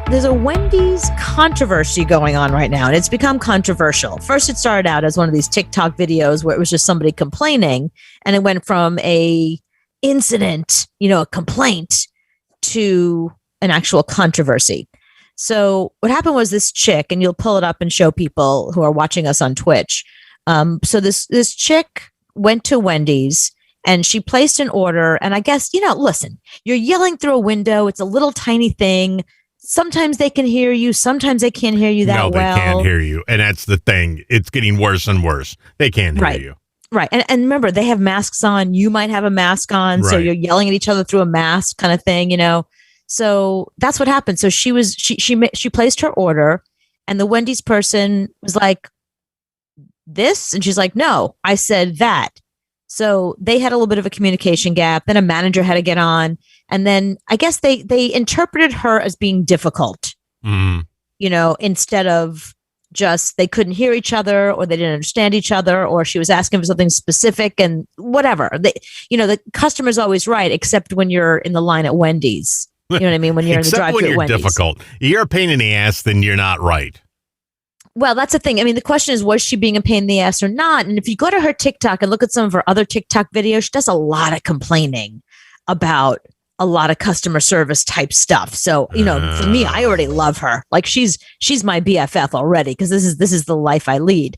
There's a Wendy's controversy going on right now, and it's become controversial. First, it started out as one of these TikTok videos where it was just somebody complaining, and it went from a incident, a complaint, to an actual controversy. So what happened was this chick, and you'll pull it up and show people who are watching us on Twitch. So this chick went to Wendy's and she placed an order. And I guess, listen, you're yelling through a window. It's a little tiny thing. Sometimes they can hear you. Sometimes they can't hear you that well. No, they can't hear you. And that's the thing. It's getting worse and worse. They can't hear you. Right. And remember, they have masks on. You might have a mask on. Right. So you're yelling at each other through a mask kind of thing, So that's what happened. So she placed her order, and the Wendy's person was like, this? And she's like, no, I said that. So they had a little bit of a communication gap. Then a manager had to get on. And then I guess they interpreted her as being difficult, instead of just they couldn't hear each other, or they didn't understand each other, or she was asking for something specific and whatever. The customer's always right, except when you're in the line at Wendy's. You know what I mean? When you're in the drive-thru at Wendy's. Except when you're difficult. You're a pain in the ass, then you're not right. Well, that's the thing. I mean, the question is, was she being a pain in the ass or not? And if you go to her TikTok and look at some of her other TikTok videos, she does a lot of complaining about a lot of customer service type stuff. So, for me, I already love her. Like she's my BFF already, because this is the life I lead.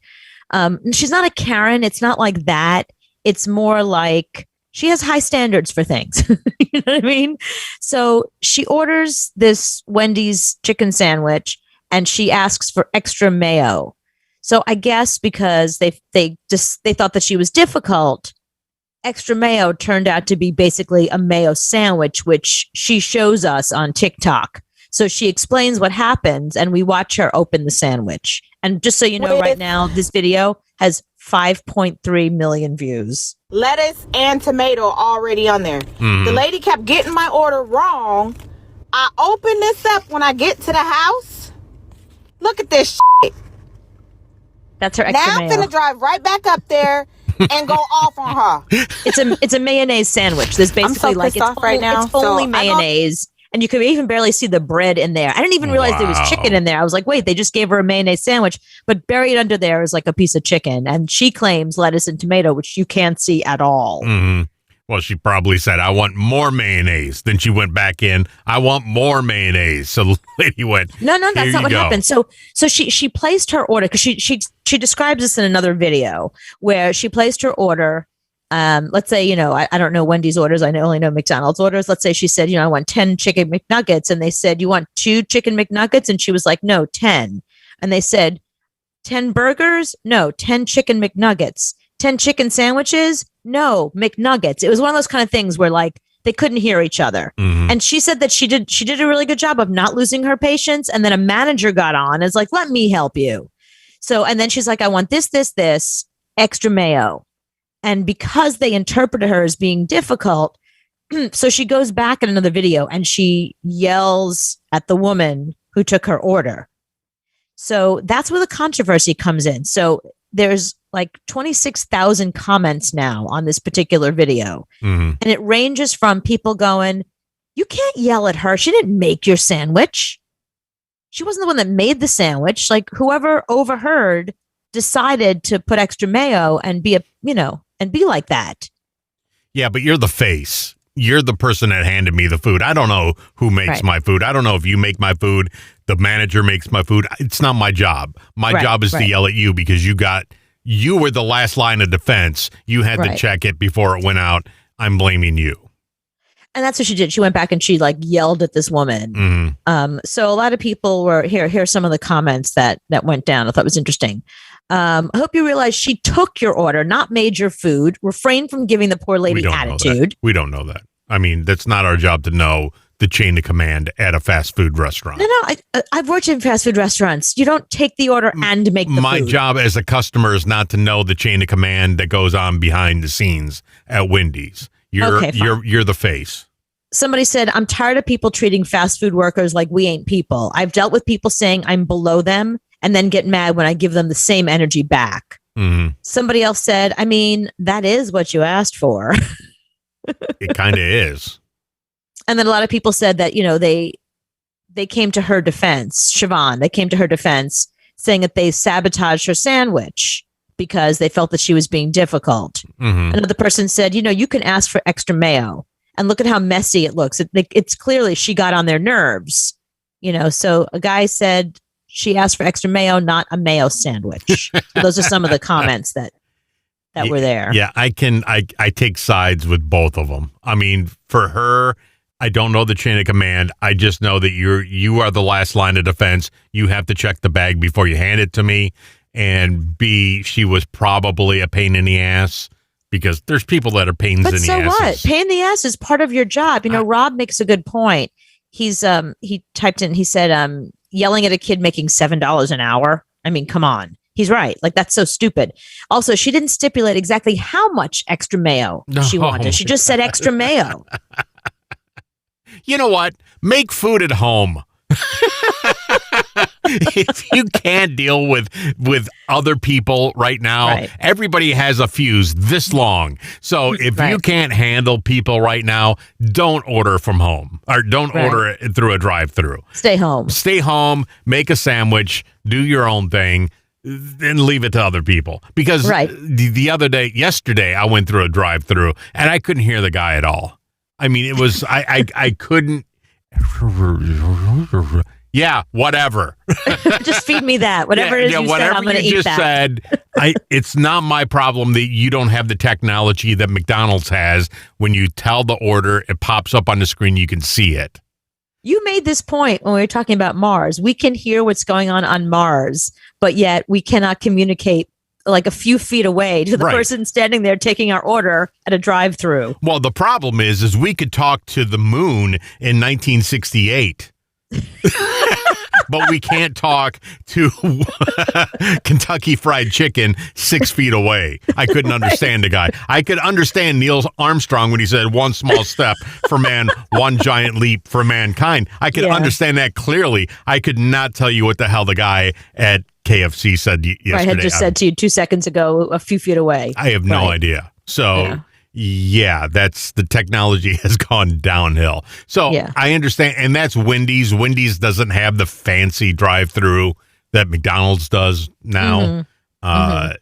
She's not a Karen. It's not like that. It's more like she has high standards for things. You know what I mean? So she orders this Wendy's chicken sandwich, and she asks for extra mayo. So I guess because they thought that she was difficult, extra mayo turned out to be basically a mayo sandwich, which she shows us on TikTok. So she explains what happens, and we watch her open the sandwich. And just so you know, right now, this video has 5.3 million views. Lettuce and tomato already on there. Mm-hmm. The lady kept getting my order wrong. I open this up when I get to the house. Look at this shit. That's her extra mayo. Now I'm finna drive right back up there and go off on her. It's a mayonnaise sandwich. There's basically it's only mayonnaise. And you could even barely see the bread in there. I didn't even realize there was chicken in there. I was like, wait, they just gave her a mayonnaise sandwich, but buried under there is like a piece of chicken. And she claims lettuce and tomato, which you can't see at all. Mm-hmm. Well, she probably said, I want more mayonnaise. Then she went back in, I want more mayonnaise. So the lady went, No, that's not what happened. So she placed her order, because she describes this in another video where she placed her order. Let's say, I don't know Wendy's orders. I only know McDonald's orders. Let's say she said, I want 10 chicken McNuggets. And they said, you want 2 chicken McNuggets? And she was like, no, 10. And they said, 10 burgers? No, 10 chicken McNuggets. 10 chicken sandwiches? No, McNuggets. It was one of those kind of things where like they couldn't hear each other. Mm-hmm. And she said that she did a really good job of not losing her patience. And then a manager got on and is like, let me help you. So, and then she's like, I want this, extra mayo. And because they interpreted her as being difficult, so she goes back in another video and she yells at the woman who took her order. So that's where the controversy comes in. So there's like 26,000 comments now on this particular video. Mm-hmm. And it ranges from people going, you can't yell at her. She didn't make your sandwich. She wasn't the one that made the sandwich. Like whoever overheard decided to put extra mayo and be like that. Yeah, but you're the face. You're the person that handed me the food. I don't know who makes my food. I don't know if you make my food. The manager makes my food. It's not my job. My job is to yell at you because you were the last line of defense. You had to check it before it went out. I'm blaming you. And that's what she did. She went back and she like yelled at this woman. Mm-hmm. So a lot of people were here's some of the comments that went down. I thought it was interesting. I hope you realize she took your order, not made your food. Refrain from giving the poor lady attitude. We don't know that. I mean, that's not our job to know the chain of command at a fast food restaurant. No, I've worked in fast food restaurants. You don't take the order and make the food. My job as a customer is not to know the chain of command that goes on behind the scenes at Wendy's. You're the face. Somebody said, I'm tired of people treating fast food workers like we ain't people. I've dealt with people saying I'm below them and then get mad when I give them the same energy back. Mm-hmm. Somebody else said, I mean, that is what you asked for. It kind of is. And then a lot of people said that, they came to her defense, Siobhan, they came to her defense saying that they sabotaged her sandwich because they felt that she was being difficult. Another person said, you can ask for extra mayo. And look at how messy it looks. It's clearly she got on their nerves. So a guy said she asked for extra mayo, not a mayo sandwich. So those are some of the comments that were there. Yeah, I take sides with both of them. I mean, for her, I don't know the chain of command. I just know that you are the last line of defense. You have to check the bag before you hand it to me. And B, she was probably a pain in the ass. Because there's people that are pains in the ass. But so what? Pain in the ass is part of your job. Rob makes a good point. He typed in, he said, yelling at a kid making $7 an hour. I mean, come on. He's right. Like, that's so stupid. Also, she didn't stipulate exactly how much extra mayo she wanted. She just said extra mayo. You know what? Make food at home. If you can't deal with other people right now, everybody has a fuse this long. So if you can't handle people right now, don't order from home or don't order it through a drive-through. Stay home. Stay home, make a sandwich, do your own thing, then leave it to other people. Because yesterday, I went through a drive-through and I couldn't hear the guy at all. I mean, it was, I couldn't. Yeah, whatever. Just feed me that. Whatever it is you said, I'm going to eat that. Said, it's not my problem that you don't have the technology that McDonald's has. When you tell the order, it pops up on the screen. You can see it. You made this point when we were talking about Mars. We can hear what's going on Mars, but yet we cannot communicate like a few feet away to the person standing there taking our order at a drive-through. Well, the problem is we could talk to the moon in 1968. But we can't talk to Kentucky Fried Chicken 6 feet away. I couldn't understand the guy. I could understand Neil Armstrong when he said one small step for man, one giant leap for mankind. I could understand that clearly. I could not tell you what the hell the guy at KFC said yesterday. I had just said to you 2 seconds ago, a few feet away. I have no idea. So... Yeah, that's the technology has gone downhill. So I understand. And that's Wendy's. Wendy's doesn't have the fancy drive-through that McDonald's does now.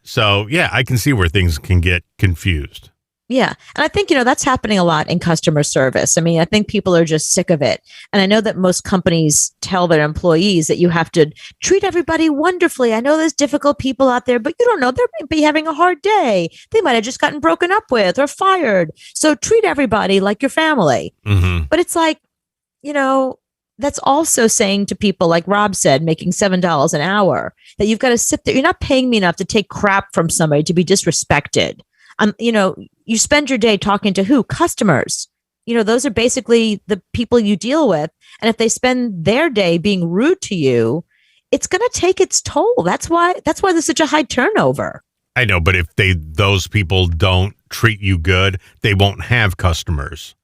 So, yeah, I can see where things can get confused. Yeah. And I think, that's happening a lot in customer service. I mean, I think people are just sick of it. And I know that most companies tell their employees that you have to treat everybody wonderfully. I know there's difficult people out there, but you don't know. They might be having a hard day. They might have just gotten broken up with or fired. So treat everybody like your family. But it's like, that's also saying to people, like Rob said, making $7 an hour, that you've got to sit there. You're not paying me enough to take crap from somebody to be disrespected. You spend your day talking to who? Customers. Those are basically the people you deal with. And if they spend their day being rude to you, it's going to take its toll. That's why there's such a high turnover. I know, but if those people don't treat you good, they won't have customers.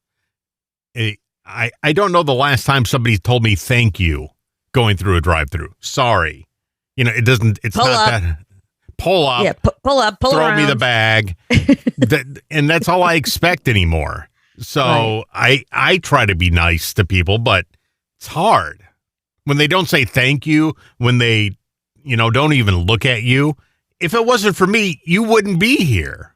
I don't know the last time somebody told me thank you going through a drive-through. Sorry. It's pull not up. that. Pull up. Yeah, pull up, pull throw around. me the bag. And that's all I expect anymore. So I try to be nice to people, but it's hard. When they don't say thank you, when they, don't even look at you. If it wasn't for me, you wouldn't be here.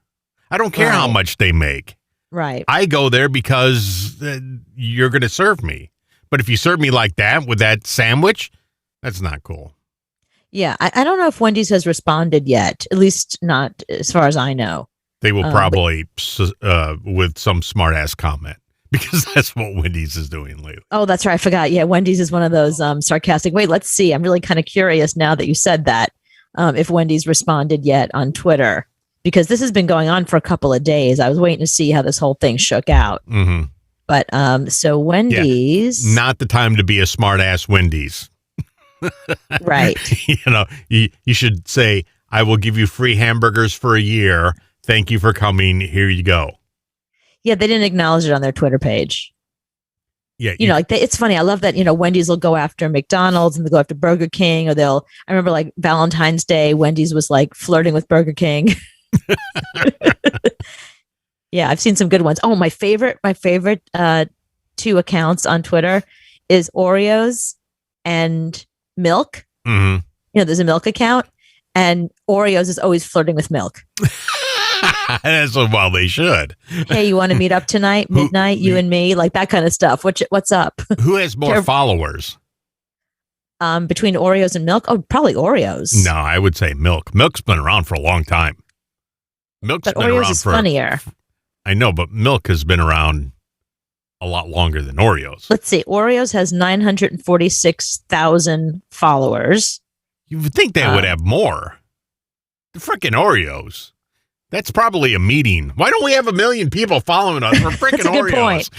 I don't care how much they make. Right. I go there because you're going to serve me. But if you serve me like that with that sandwich, that's not cool. Yeah, I don't know if Wendy's has responded yet, at least not as far as I know. They will probably with some smart-ass comment, because that's what Wendy's is doing lately. Oh, that's right. I forgot. Yeah, Wendy's is one of those sarcastic. Wait, let's see. I'm really kind of curious now that you said that, if Wendy's responded yet on Twitter, because this has been going on for a couple of days. I was waiting to see how this whole thing shook out. But so Wendy's... Yeah, not the time to be a smart-ass Wendy's. Right. You should say, I will give you free hamburgers for a year. Thank you for coming. Here you go. Yeah, they didn't acknowledge it on their Twitter page. Yeah. It's funny. I love that, Wendy's will go after McDonald's and they'll go after Burger King, or I remember like Valentine's Day, Wendy's was like flirting with Burger King. Yeah, I've seen some good ones. Oh, my favorite 2 accounts on Twitter is Oreos and milk. Mm-hmm. You know, there's a milk account, and Oreos is always flirting with milk. That's well, they should. Hey, you want to meet up tonight, midnight, you and me, like that kind of stuff. What's up? Who has more followers? Between Oreos and milk? Oh, probably Oreos. No, I would say milk. Milk's been around for a long time. Milk's but been Oreos around is funnier. I know, but milk has been around a lot longer than Oreos. Let's see. Oreos has 946,000 followers. You would think they would have more. The freaking Oreos. That's probably a meeting. Why don't we have 1 million people following us for freaking Oreos?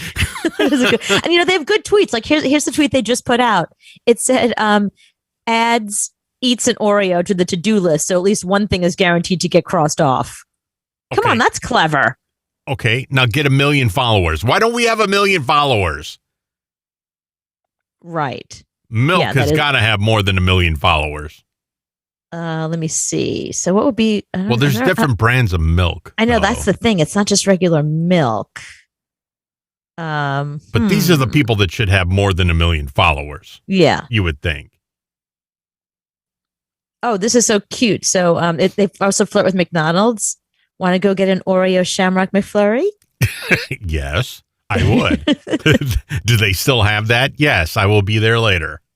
That's a good point. And, you know, they have good tweets. Like, here's the tweet they just put out. It said, adds eats an Oreo to the to-do list, so at least one thing is guaranteed to get crossed off. Come on, that's clever. Okay, now get 1 million followers. Why don't we have 1 million followers? Right. Milk has got to have more than 1 million followers. Let me see. So what would be... Well, there's different brands of milk. I know, that's the thing. It's not just regular milk. But these are the people that should have more than 1 million followers. Yeah. You would think. Oh, this is so cute. So they also flirt with McDonald's. Want to go get an Oreo Shamrock McFlurry? Yes, I would. Do they still have that? Yes, I will be there later.